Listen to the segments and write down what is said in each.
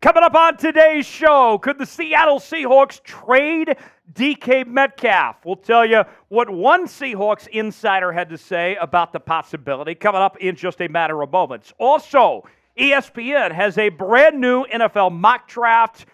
Coming up on today's show, could the Seattle Seahawks trade DK Metcalf? We'll tell you what one Seahawks insider had to say about the possibility, coming up in just a matter of moments. Also, ESPN has a brand new NFL mock draft,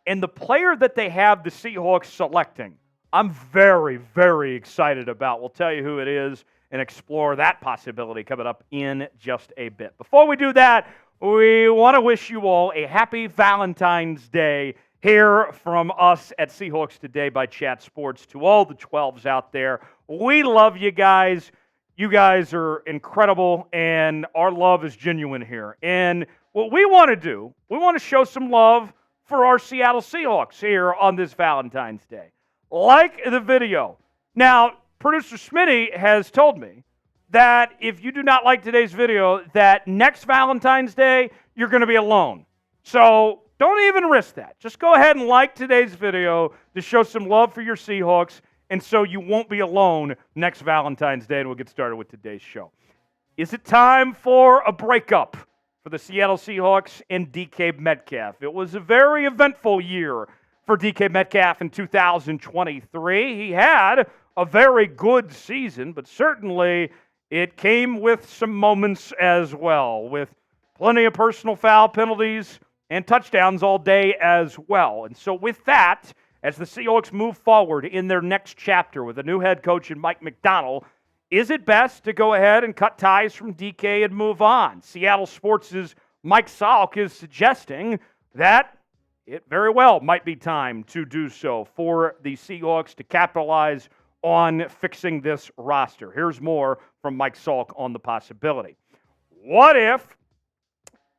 and the player that they have the Seahawks selecting, I'm very, very excited about. We'll tell you who it is and explore that possibility coming up in just a bit. Before we do that, we want to wish you all a happy Valentine's Day here from us at Seahawks Today by Chat Sports. To all the 12s out there, we love you guys. You guys are incredible, and our love is genuine here. And what we want to do, we want to show some love for our Seattle Seahawks here on this Valentine's Day. Like the video. Now, producer Smitty has told me that if you do not like today's video, that next Valentine's Day, you're going to be alone. So don't even risk that. Just go ahead and like today's video to show some love for your Seahawks, and so you won't be alone next Valentine's Day, and we'll get started with today's show. Is it time for a breakup for the Seattle Seahawks and DK Metcalf? It was a very eventful year for DK Metcalf in 2023. He had a very good season, but certainly it came with some moments as well, with plenty of personal foul penalties and touchdowns all day as well. And so with that, as the Seahawks move forward in their next chapter with a new head coach in Mike Macdonald, is it best to go ahead and cut ties from DK and move on? Seattle Sports' Mike Salk is suggesting that it very well might be time to do so for the Seahawks to capitalize on fixing this roster. Here's more from Mike Salk on the possibility. What if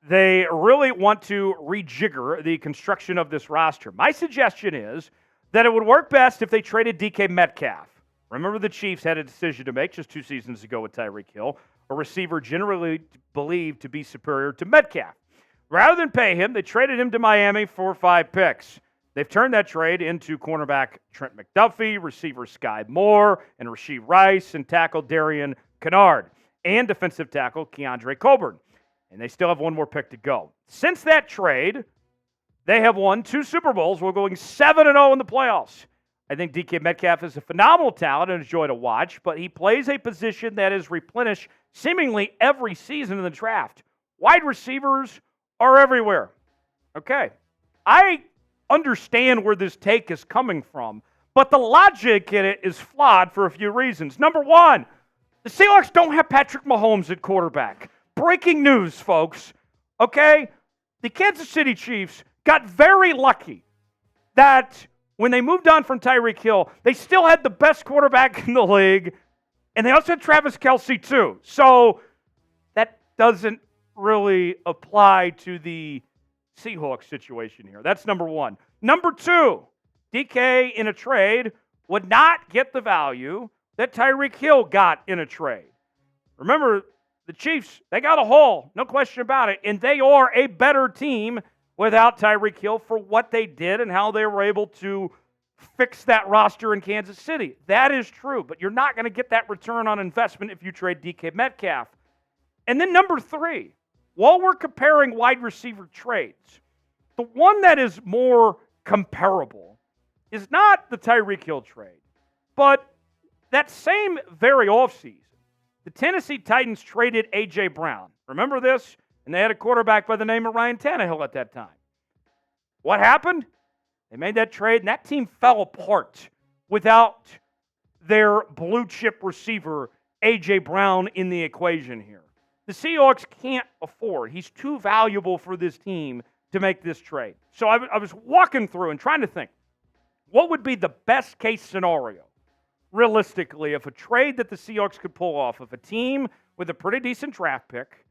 they really want to rejigger the construction of this roster? My suggestion is that it would work best if they traded DK Metcalf. Remember, the Chiefs had a decision to make just 2 seasons ago with Tyreek Hill, a receiver generally believed to be superior to Metcalf. Rather than pay him, they traded him to Miami for 5 picks. They've turned that trade into cornerback Trent McDuffie, receiver Sky Moore, and Rashee Rice, and tackle Darian Kennard, and defensive tackle Keandre Coburn. And they still have 1 more pick to go. Since that trade, they have won 2 Super Bowls. We're going 7-0 in the playoffs. I think DK Metcalf is a phenomenal talent and a joy to watch, but he plays a position that is replenished seemingly every season in the draft. Wide receivers are everywhere. Okay. I understand where this take is coming from, but the logic in it is flawed for a few reasons. Number one, the Seahawks don't have Patrick Mahomes at quarterback. Breaking news, folks. Okay? The Kansas City Chiefs got very lucky that when they moved on from Tyreek Hill, they still had the best quarterback in the league, and they also had Travis Kelce too. So that doesn't really apply to the Seahawks situation here. That's number one. Number two, DK in a trade would not get the value that Tyreek Hill got in a trade. Remember, the Chiefs, they got a haul, no question about it, and they are a better team without Tyreek Hill for what they did and how they were able to fix that roster in Kansas City. That is true, but you're not going to get that return on investment if you trade DK Metcalf. And then number three, while we're comparing wide receiver trades, the one that is more comparable is not the Tyreek Hill trade, but that same very offseason, the Tennessee Titans traded A.J. Brown. Remember this? And they had a quarterback by the name of Ryan Tannehill at that time. What happened? They made that trade, and that team fell apart without their blue-chip receiver, A.J. Brown, in the equation here. The Seahawks can't afford. He's too valuable for this team to make this trade. So I was walking through and trying to think, what would be the best-case scenario, realistically, if a trade that the Seahawks could pull off of a team with a pretty decent draft pick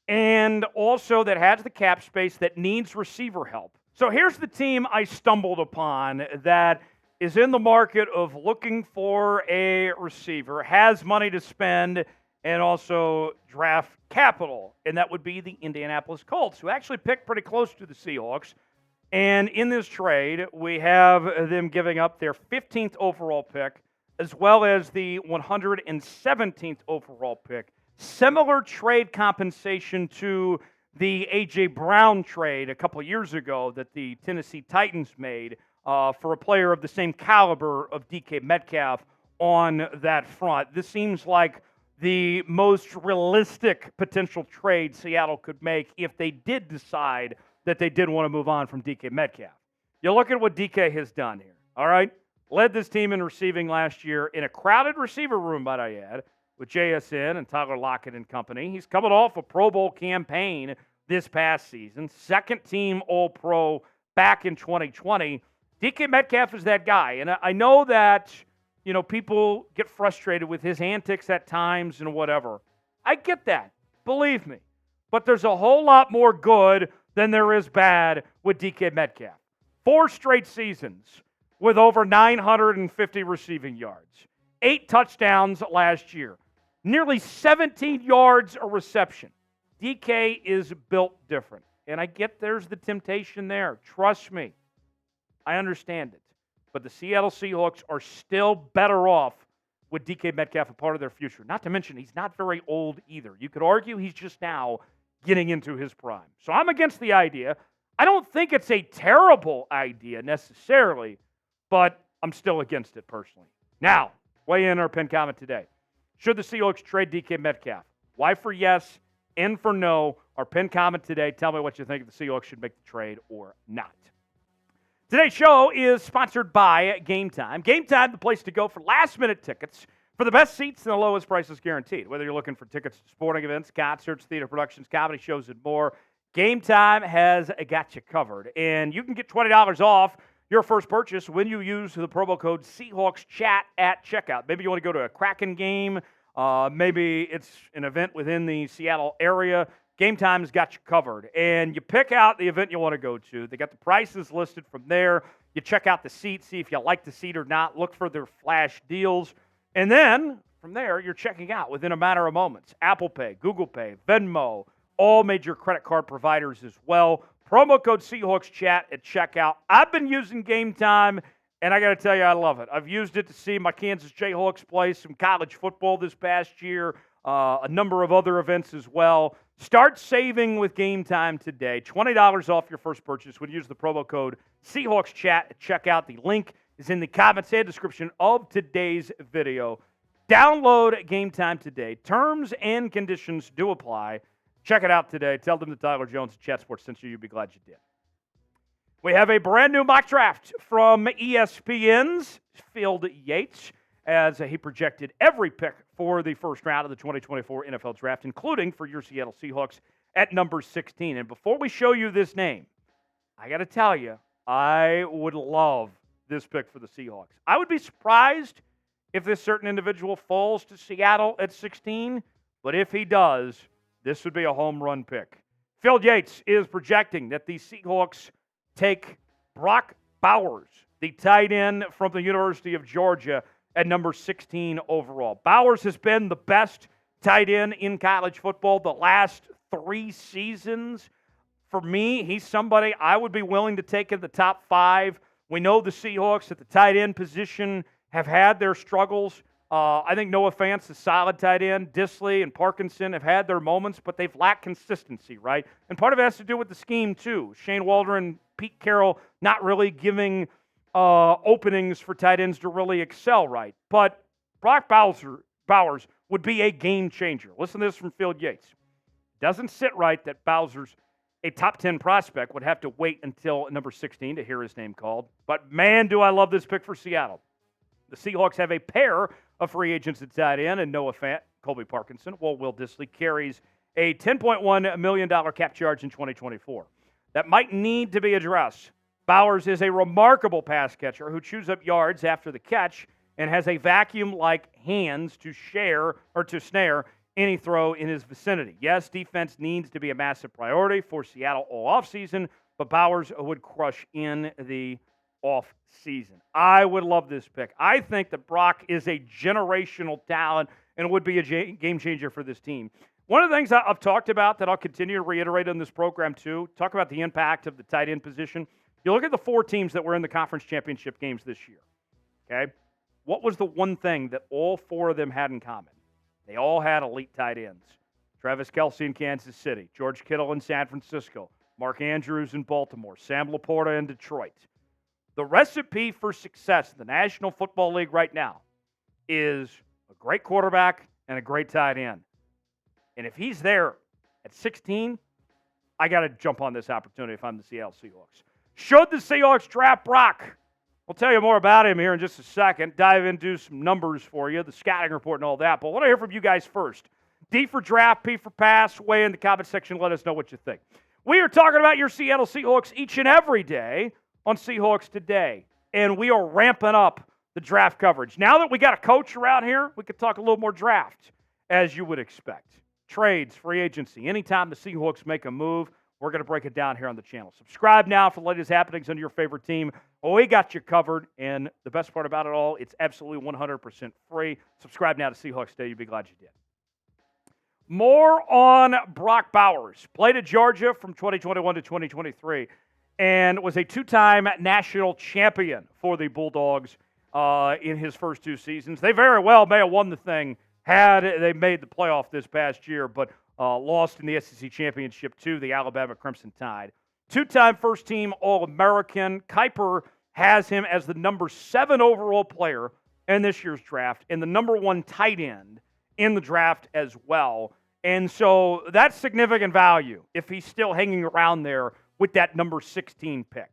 and also that has the cap space that needs receiver help. So here's the team I stumbled upon that is in the market of looking for a receiver, has money to spend, and also draft capital, and that would be the Indianapolis Colts, who actually picked pretty close to the Seahawks. And in this trade, we have them giving up their 15th overall pick, as well as the 117th overall pick. Similar trade compensation to the A.J. Brown trade a couple years ago that the Tennessee Titans made for a player of the same caliber of DK Metcalf on that front. This seems like the most realistic potential trade Seattle could make if they did decide that they did want to move on from DK Metcalf. You look at what DK has done here, all right? Led this team in receiving last year in a crowded receiver room, might I add, with JSN and Tyler Lockett and company. He's coming off a Pro Bowl campaign this past season, second team All-Pro back in 2020. DK Metcalf is that guy, and I know that, you know, people get frustrated with his antics at times and whatever. I get that, believe me. But there's a whole lot more good than there is bad with DK Metcalf. 4 straight seasons with over 950 receiving yards, 8 touchdowns last year, nearly 17 yards a reception. DK is built different, and I get there's the temptation there. Trust me, I understand it. But the Seattle Seahawks are still better off with DK Metcalf a part of their future. Not to mention, he's not very old either. You could argue he's just now getting into his prime. So I'm against the idea. I don't think it's a terrible idea necessarily, but I'm still against it personally. Now, weigh in our pin comment today. Should the Seahawks trade DK Metcalf? Y for yes, N for no. Our pin comment today. Tell me what you think if the Seahawks should make the trade or not. Today's show is sponsored by Game Time. Game Time, the place to go for last-minute tickets for the best seats and the lowest prices guaranteed. Whether you're looking for tickets to sporting events, concerts, theater productions, comedy shows, and more, Game Time has got you covered. And you can get $20 off your first purchase when you use the promo code SeahawksChat at checkout. Maybe you want to go to a Kraken game. Maybe it's an event within the Seattle area. Game Time's got you covered. And you pick out the event you want to go to. They got the prices listed from there. You check out the seat, see if you like the seat or not. Look for their flash deals. And then, from there, you're checking out within a matter of moments. Apple Pay, Google Pay, Venmo, all major credit card providers as well. Promo code SeahawksChat at checkout. I've been using Game Time, and I got to tell you, I love it. I've used it to see my Kansas Jayhawks play some college football this past year, a number of other events as well. Start saving with Game Time today. $20 off your first purchase when you use the promo code SeahawksChat at checkout. The link is in the comments and description of today's video. Download Game Time today. Terms and conditions do apply. Check it out today. Tell them that Tyler Jones at Chat Sports sent you. You'll be glad you did. We have a brand new mock draft from ESPN's Phil Yates, as he projected every pick for the first round of the 2024 NFL Draft, including for your Seattle Seahawks at number 16. And before we show you this name, I got to tell you, I would love this pick for the Seahawks. I would be surprised if this certain individual falls to Seattle at 16, but if he does, this would be a home run pick. Phil Yates is projecting that the Seahawks take Brock Bowers, the tight end from the University of Georgia, at number 16 overall. Bowers has been the best tight end in college football the last 3 seasons. For me, he's somebody I would be willing to take in the top 5. We know the Seahawks at the tight end position have had their struggles. I think Noah Fant's a solid tight end. Disley and Parkinson have had their moments, but they've lacked consistency, right? And part of it has to do with the scheme, too. Shane Waldron, Pete Carroll not really giving openings for tight ends to really excel, right? But Brock Bowers would be a game changer. Listen to this from Phil Yates. Doesn't sit right that Bowser's a top 10 prospect would have to wait until number 16 to hear his name called. But man, do I love this pick for Seattle. The Seahawks have a pair of free agents at tight end, and Noah Fant, Colby Parkinson, while Will Disley carries a $10.1 million cap charge in 2024. That might need to be addressed. Bowers is a remarkable pass catcher who chews up yards after the catch and has a vacuum-like hands to snare any throw in his vicinity. Yes, defense needs to be a massive priority for Seattle all offseason, but Bowers would crush in the offseason. I would love this pick. I think that Brock is a generational talent and would be a game changer for this team. One of the things I've talked about that I'll continue to reiterate on this program too, talk about the impact of the tight end position. You look at the 4 teams that were in the conference championship games this year, okay? What was the one thing that all 4 of them had in common? They all had elite tight ends. Travis Kelce in Kansas City, George Kittle in San Francisco, Mark Andrews in Baltimore, Sam Laporta in Detroit. The recipe for success in the National Football League right now is a great quarterback and a great tight end. And if he's there at 16, I got to jump on this opportunity if I'm the Seattle Seahawks. Should the Seahawks draft Brock? We'll tell you more about him here in just a second. Dive into some numbers for you, the scouting report and all that. But I want to hear from you guys first. D for draft, P for pass. Weigh in the comment section. Let us know what you think. We are talking about your Seattle Seahawks each and every day on Seahawks Today. And we are ramping up the draft coverage. Now that we got a coach around here, we could talk a little more draft, as you would expect. Trades, free agency. Anytime the Seahawks make a move, we're going to break it down here on the channel. Subscribe now for the latest happenings under your favorite team. We got you covered, and the best part about it all, it's absolutely 100% free. Subscribe now to Seahawks Today. You'll be glad you did. More on Brock Bowers. Played at Georgia from 2021 to 2023 and was a two-time national champion for the Bulldogs in his first two seasons. They very well may have won the thing had they made the playoff this past year, but lost in the SEC Championship to the Alabama Crimson Tide. Two-time first-team All-American. Kuiper has him as the number 7 overall player in this year's draft and the number 1 tight end in the draft as well. And so that's significant value if he's still hanging around there with that number 16 pick.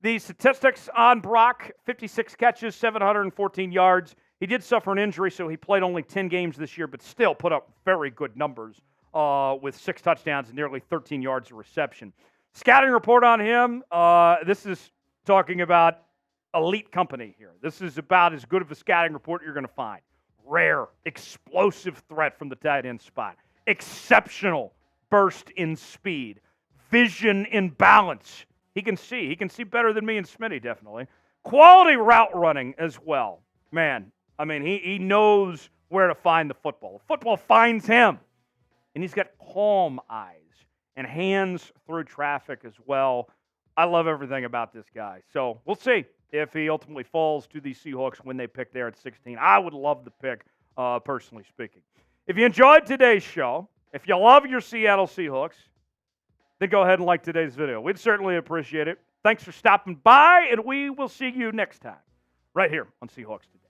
The statistics on Brock, 56 catches, 714 yards. He did suffer an injury, so he played only 10 games this year, but still put up very good numbers with 6 touchdowns and nearly 13 yards of reception. Scouting report on him, this is talking about elite company here. This is about as good of a scouting report you're going to find. Rare, explosive threat from the tight end spot. Exceptional burst in speed. Vision in balance. He can see. He can see better than me and Smitty, definitely. Quality route running as well. Man, I mean, he knows where to find the football. The football finds him. And he's got calm eyes and hands through traffic as well. I love everything about this guy. So we'll see if he ultimately falls to the Seahawks when they pick there at 16. I would love the pick, personally speaking. If you enjoyed today's show, if you love your Seattle Seahawks, then go ahead and like today's video. We'd certainly appreciate it. Thanks for stopping by, and we will see you next time right here on Seahawks Today.